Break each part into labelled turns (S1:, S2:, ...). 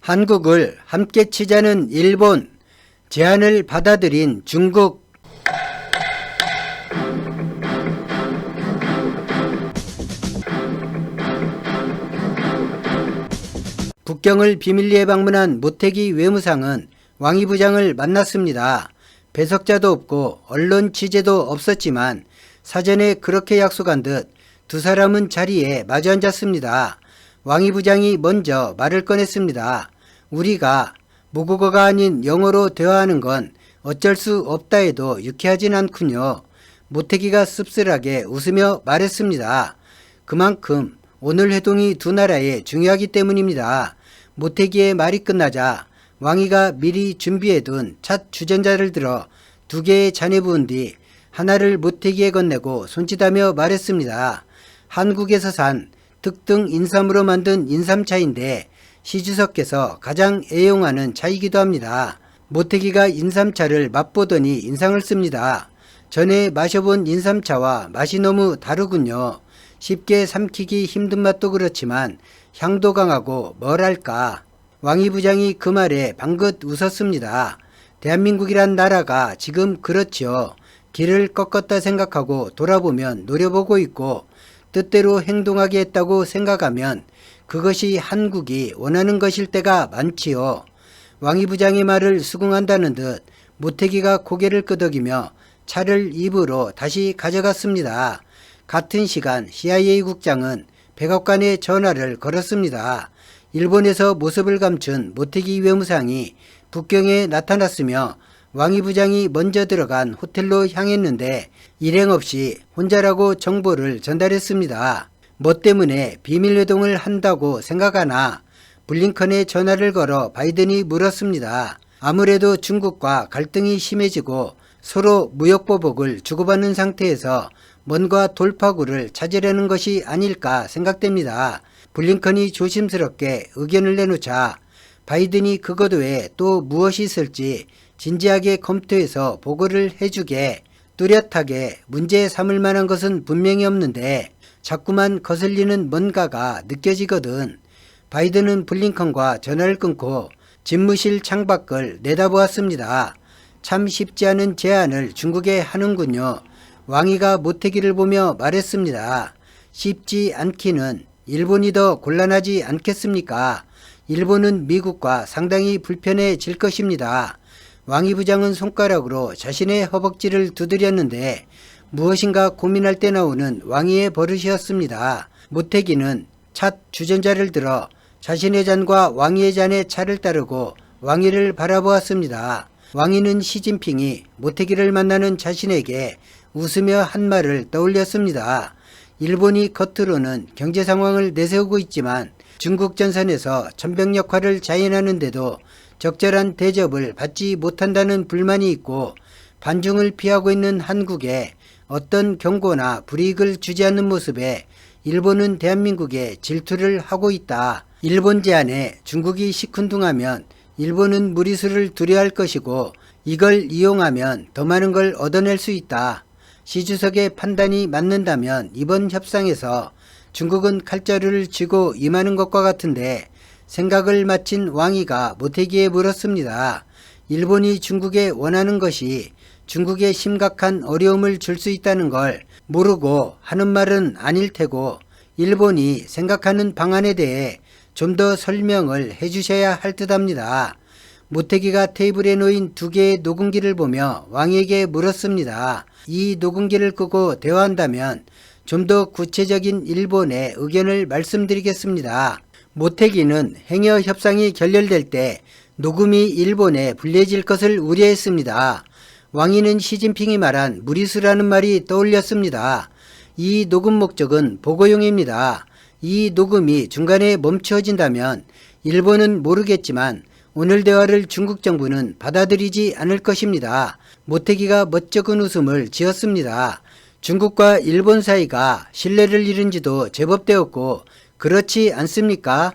S1: 한국을 함께 치자는 일본, 제안을 받아들인 중국. 북경을 비밀리에 방문한 모태기 외무상은 왕이 부장을 만났습니다. 배석자도 없고 언론 취재도 없었지만 사전에 그렇게 약속한 듯 두 사람은 자리에 마주 앉았습니다. 왕이 부장이 먼저 말을 꺼냈습니다. 우리가 모국어가 아닌 영어로 대화하는 건 어쩔 수 없다 해도 유쾌하진 않군요. 모태기가 씁쓸하게 웃으며 말했습니다. 그만큼 오늘 회동이 두 나라에 중요하기 때문입니다. 모태기의 말이 끝나자 왕이가 미리 준비해둔 찻 주전자를 들어 두 개의 잔에 부은 뒤 하나를 모태기에 건네고 손짓하며 말했습니다. 한국에서 산 특등 인삼으로 만든 인삼차인데 시주석께서 가장 애용하는 차이기도 합니다. 모태기가 인삼차를 맛보더니 인상을 씁니다. 전에 마셔본 인삼차와 맛이 너무 다르군요. 쉽게 삼키기 힘든 맛도 그렇지만 향도 강하고 뭐랄까. 왕이 부장이 그 말에 방긋 웃었습니다. 대한민국이란 나라가 지금 그렇지요. 길을 꺾었다 생각하고 돌아보면 노려보고 있고 뜻대로 행동하게 했다고 생각하면 그것이 한국이 원하는 것일 때가 많지요. 왕이 부장의 말을 수긍한다는 듯 모태기가 고개를 끄덕이며 차를 입으로 다시 가져갔습니다. 같은 시간 CIA 국장은 백악관에 전화를 걸었습니다. 일본에서 모습을 감춘 모태기 외무상이 북경에 나타났으며 왕이 부장이 먼저 들어간 호텔로 향했는데 일행 없이 혼자라고 정보를 전달했습니다. 뭐 때문에 비밀회동을 한다고 생각하나? 블링컨에 전화를 걸어 바이든이 물었습니다. 아무래도 중국과 갈등이 심해지고 서로 무역보복을 주고받는 상태에서 뭔가 돌파구를 찾으려는 것이 아닐까 생각됩니다. 블링컨이 조심스럽게 의견을 내놓자 바이든이 그것 외에 또 무엇이 있을지 진지하게 검토해서 보고를 해주게. 뚜렷하게 문제 삼을 만한 것은 분명히 없는데 자꾸만 거슬리는 뭔가가 느껴지거든. 바이든은 블링컨과 전화를 끊고 집무실 창밖을 내다보았습니다. 참 쉽지 않은 제안을 중국에 하는군요. 왕이가 모태기를 보며 말했습니다. 쉽지 않기는 일본이 더 곤란하지 않겠습니까? 일본은 미국과 상당히 불편해질 것입니다. 왕이 부장은 손가락으로 자신의 허벅지를 두드렸는데 무엇인가 고민할 때 나오는 왕이의 버릇이었습니다. 모태기는 찻 주전자를 들어 자신의 잔과 왕이의 잔의 차를 따르고 왕이를 바라보았습니다. 왕이는 시진핑이 모태기를 만나는 자신에게 웃으며 한 말을 떠올렸습니다. 일본이 겉으로는 경제 상황을 내세우고 있지만 중국 전선에서 전병 역할을 자행하는데도 적절한 대접을 받지 못한다는 불만이 있고 반중을 피하고 있는 한국에 어떤 경고나 불이익을 주지 않는 모습에 일본은 대한민국에 질투를 하고 있다. 일본 제안에 중국이 시큰둥하면 일본은 무리수를 두려워할 것이고 이걸 이용하면 더 많은 걸 얻어낼 수 있다. 시 주석의 판단이 맞는다면 이번 협상에서 중국은 칼자루를 쥐고 임하는 것과 같은데 생각을 마친 왕이가 모태기에 물었습니다. 일본이 중국에 원하는 것이 중국에 심각한 어려움을 줄 수 있다는 걸 모르고 하는 말은 아닐 테고 일본이 생각하는 방안에 대해 좀 더 설명을 해주셔야 할 듯합니다. 모태기가 테이블에 놓인 두 개의 녹음기를 보며 왕에게 물었습니다. 이 녹음기를 끄고 대화한다면 좀 더 구체적인 일본의 의견을 말씀드리겠습니다. 모태기는 행여 협상이 결렬될 때 녹음이 일본에 불리해질 것을 우려했습니다. 왕이는 시진핑이 말한 무리수라는 말이 떠올렸습니다. 이 녹음 목적은 보고용입니다. 이 녹음이 중간에 멈춰진다면 일본은 모르겠지만 오늘 대화를 중국 정부는 받아들이지 않을 것입니다. 모태기가 멋쩍은 웃음을 지었습니다. 중국과 일본 사이가 신뢰를 잃은 지도 제법 되었고 그렇지 않습니까?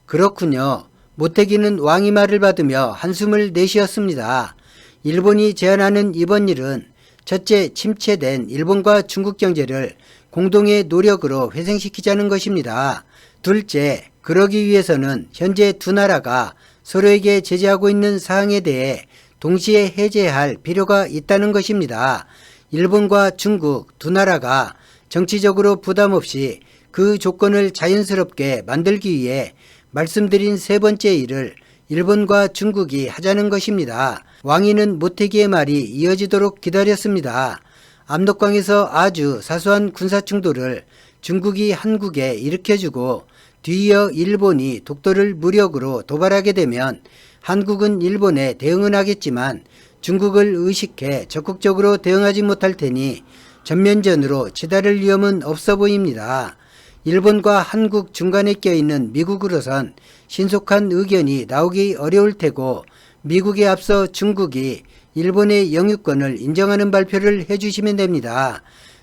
S1: 그렇군요. 모태기는 왕이 말을 받으며 한숨을 내쉬었습니다. 일본이 제안하는 이번 일은 첫째, 침체된 일본과 중국 경제를 공동의 노력으로 회생시키자는 것입니다. 둘째, 그러기 위해서는 현재 두 나라가 서로에게 제재하고 있는 사항에 대해 동시에 해제할 필요가 있다는 것입니다. 일본과 중국 두 나라가 정치적으로 부담 없이 그 조건을 자연스럽게 만들기 위해 말씀드린 세 번째 일을 일본과 중국이 하자는 것입니다. 왕위는 모태기의 말이 이어지도록 기다렸습니다. 압록강에서 아주 사소한 군사 충돌을 중국이 한국에 일으켜주고 뒤이어 일본이 독도를 무력으로 도발하게 되면 한국은 일본에 대응은 하겠지만 중국을 의식해 적극적으로 대응하지 못할 테니 전면전으로 치달을 위험은 없어 보입니다. 일본과 한국 중간에 껴있는 미국으로선 신속한 의견이 나오기 어려울 테고 미국에 앞서 중국이 일본의 영유권을 인정하는 발표를 해주시면 됩니다.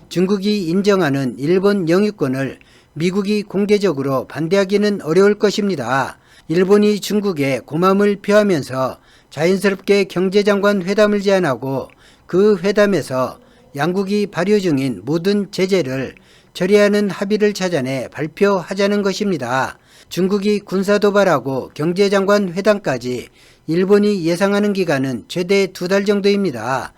S1: 중국이 인정하는 일본 영유권을 미국이 공개적으로 반대하기는 어려울 것입니다. 일본이 중국에 고마움을 표하면서 자연스럽게 경제장관 회담을 제안하고 그 회담에서 양국이 발효 중인 모든 제재를 처리하는 합의를 찾아내 발표하자는 것입니다. 중국이 군사도발하고 경제장관 회담까지 일본이 예상하는 기간은 최대 2달 정도입니다.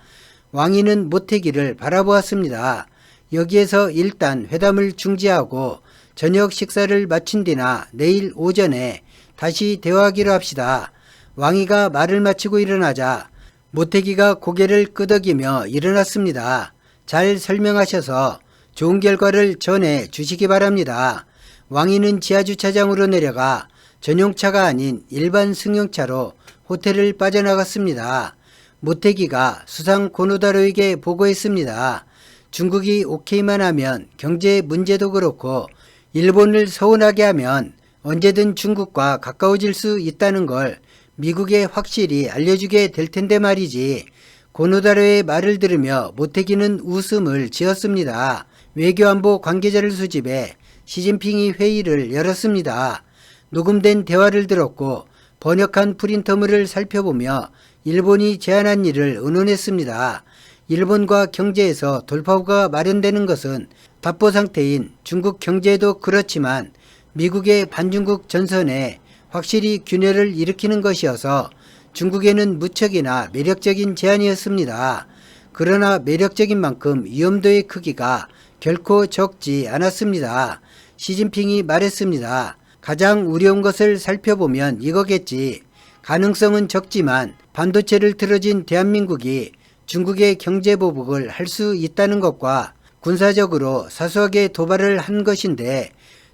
S1: 왕위는 모태기를 바라보았습니다. 여기에서 일단 회담을 중지하고 저녁 식사를 마친 뒤나 내일 오전에 다시 대화하기로 합시다. 왕위가 말을 마치고 일어나자 모태기가 고개를 끄덕이며 일어났습니다. 잘 설명하셔서 좋은 결과를 전해 주시기 바랍니다. 왕위는 지하주차장으로 내려가 전용차가 아닌 일반 승용차로 호텔을 빠져나갔습니다. 모태기가 수상 고노다로에게 보고했습니다. 중국이 오케이만 하면 경제 문제도 그렇고 일본을 서운하게 하면 언제든 중국과 가까워질 수 있다는 걸 미국에 확실히 알려주게 될 텐데 말이지. 고노다로의 말을 들으며 모태기는 웃음을 지었습니다. 외교안보 관계자를 수집해 시진핑이 회의를 열었습니다. 녹음된 대화를 들었고 번역한 프린터물을 살펴보며 일본이 제안한 일을 의논했습니다. 일본과 경제에서 돌파구가 마련되는 것은 답보 상태인 중국 경제에도 그렇지만 미국의 반중국 전선에 확실히 균열을 일으키는 것이어서 중국에는 무척이나 매력적인 제안이었습니다. 그러나 매력적인 만큼 위험도의 크기가 결코 적지 않았습니다. 시진핑이 말했습니다. 가장 우려운 것을 살펴보면 이거겠지. 가능성은 적지만 반도체를 틀어진 대한민국이 중국의 경제 보복을 할 수 있다는 것과 군사적으로 사소하게 도발을 한 것인데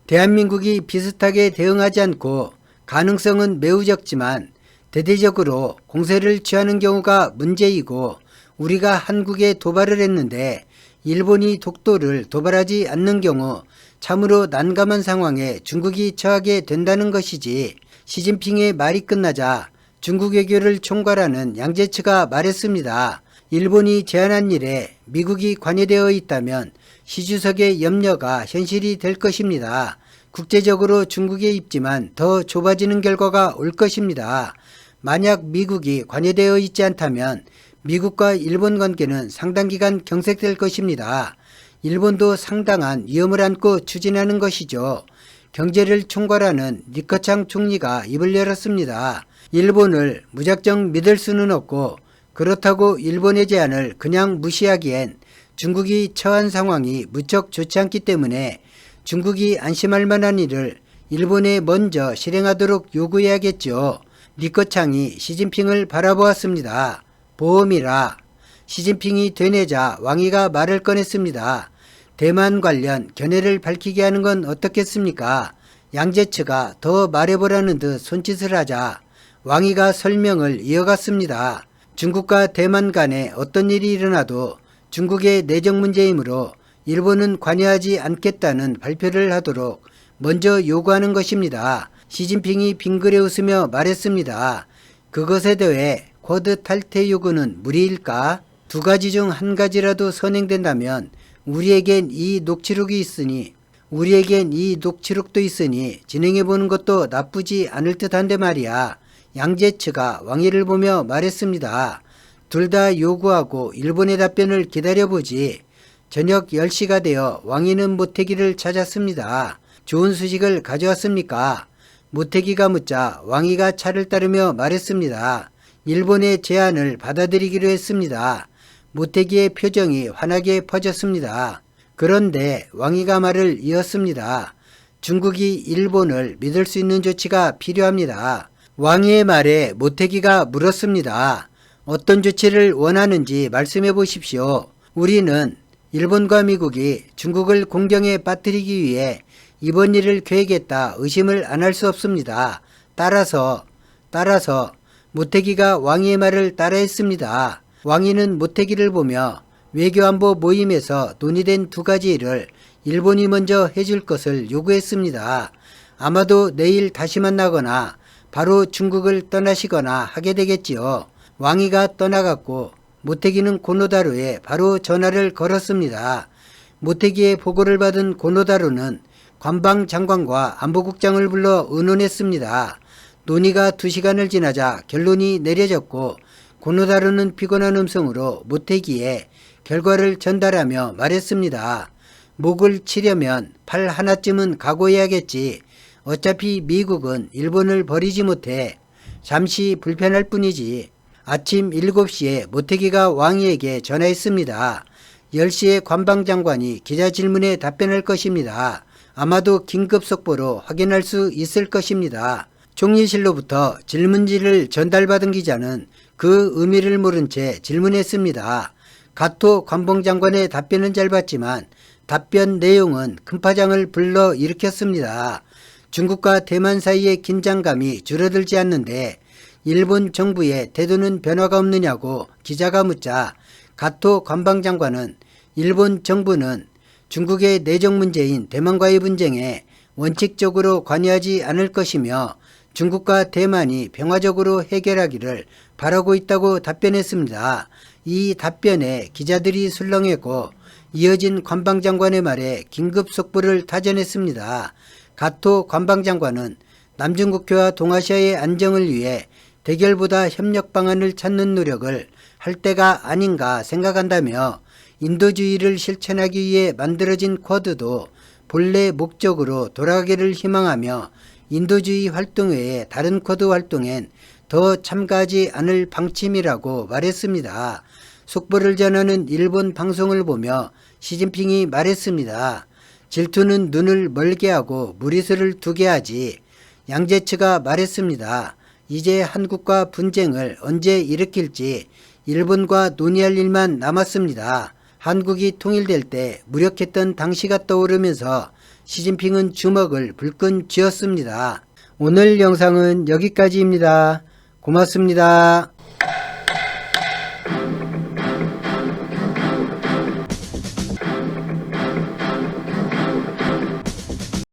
S1: 대한민국이 비슷하게 대응하지 않고 가능성은 매우 적지만 대대적으로 공세를 취하는 경우가 문제이고 우리가 한국에 도발을 했는데 일본이 독도를 도발하지 않는 경우 참으로 난감한 상황에 중국이 처하게 된다는 것이지. 시진핑의 말이 끝나자 중국 외교를 총괄하는 양제츠가 말했습니다. 일본이 제안한 일에 미국이 관여되어 있다면 시 주석의 염려가 현실이 될 것입니다. 국제적으로 중국의 입지만 더 좁아지는 결과가 올 것입니다. 만약 미국이 관여되어 있지 않다면 미국과 일본 관계는 상당 기간 경색될 것입니다. 일본도 상당한 위험을 안고 추진하는 것이죠. 경제를 총괄하는 리커창 총리가 입을 열었습니다. 일본을 무작정 믿을 수는 없고 그렇다고 일본의 제안을 그냥 무시하기엔 중국이 처한 상황이 무척 좋지 않기 때문에 중국이 안심할 만한 일을 일본에 먼저 실행하도록 요구해야겠죠. 리커창이 시진핑을 바라보았습니다. 보험이라. 시진핑이 되뇌자 왕위가 말을 꺼냈습니다. 대만 관련 견해를 밝히게 하는 건 어떻겠습니까? 양제츠가 더 말해보라는 듯 손짓을 하자 왕위가 설명을 이어갔습니다. 중국과 대만 간에 어떤 일이 일어나도 중국의 내정 문제이므로 일본은 관여하지 않겠다는 발표를 하도록 먼저 요구하는 것입니다. 시진핑이 빙그레 웃으며 말했습니다. 그것에 대해 쿼드 탈퇴 요구는 무리일까? 두 가지 중 한 가지라도 선행된다면 우리에겐 이 녹취록도 있으니 진행해보는 것도 나쁘지 않을 듯한데 말이야. 양제츠가 왕위를 보며 말했습니다. 둘 다 요구하고 일본의 답변을 기다려보지. 저녁 10시가 되어 왕위는 모태기를 찾았습니다. 좋은 소식을 가져왔습니까? 모태기가 묻자 왕이가 차를 따르며 말했습니다. 일본의 제안을 받아들이기로 했습니다. 모태기의 표정이 환하게 퍼졌습니다. 그런데 왕이가 말을 이었습니다. 중국이 일본을 믿을 수 있는 조치가 필요합니다. 왕이의 말에 모태기가 물었습니다. 어떤 조치를 원하는지 말씀해 보십시오. 우리는 일본과 미국이 중국을 공경에 빠뜨리기 위해 이번 일을 계획했다 의심을 안 할 수 없습니다. 따라서 모태기가 왕이의 말을 따라했습니다. 왕이는 모태기를 보며 외교안보 모임에서 논의된 두 가지 일을 일본이 먼저 해줄 것을 요구했습니다. 아마도 내일 다시 만나거나 바로 중국을 떠나시거나 하게 되겠지요. 왕이가 떠나갔고 모태기는 고노다로에 바로 전화를 걸었습니다. 모태기의 보고를 받은 고노다로는 관방장관과 안보국장을 불러 의논했습니다. 논의가 2시간을 지나자 결론이 내려졌고 고노다로는 피곤한 음성으로 모태기에 결과를 전달하며 말했습니다. 목을 치려면 팔 하나쯤은 각오해야겠지. 어차피 미국은 일본을 버리지 못해 잠시 불편할 뿐이지. 아침 7시에 모태기가 왕이에게 전화했습니다. 10시에 관방장관이 기자 질문에 답변할 것입니다. 아마도 긴급 속보로 확인할 수 있을 것입니다. 총리실로부터 질문지를 전달받은 기자는 그 의미를 모른 채 질문했습니다. 가토 관방장관의 답변은 짧았지만 답변 내용은 큰 파장을 불러 일으켰습니다. 중국과 대만 사이의 긴장감이 줄어들지 않는데 일본 정부의 태도는 변화가 없느냐고 기자가 묻자 가토 관방장관은 일본 정부는 중국의 내정 문제인 대만과의 분쟁에 원칙적으로 관여하지 않을 것이며 중국과 대만이 평화적으로 해결하기를 바라고 있다고 답변했습니다. 이 답변에 기자들이 술렁했고 이어진 관방장관의 말에 긴급 속보를 타전했습니다. 가토 관방장관은 남중국해와 동아시아의 안정을 위해 대결보다 협력 방안을 찾는 노력을 할 때가 아닌가 생각한다며 인도주의를 실천하기 위해 만들어진 쿼드도 본래 목적으로 돌아가기를 희망하며 인도주의 활동 외에 다른 쿼드 활동엔 더 참가하지 않을 방침이라고 말했습니다. 속보를 전하는 일본 방송을 보며 시진핑이 말했습니다. 질투는 눈을 멀게 하고 무리수를 두게 하지. 양제츠가 말했습니다. 이제 한국과 분쟁을 언제 일으킬지 일본과 논의할 일만 남았습니다. 한국이 통일될 때 무력했던 당시가 떠오르면서 시진핑은 주먹을 불끈 쥐었습니다. 오늘 영상은 여기까지입니다. 고맙습니다.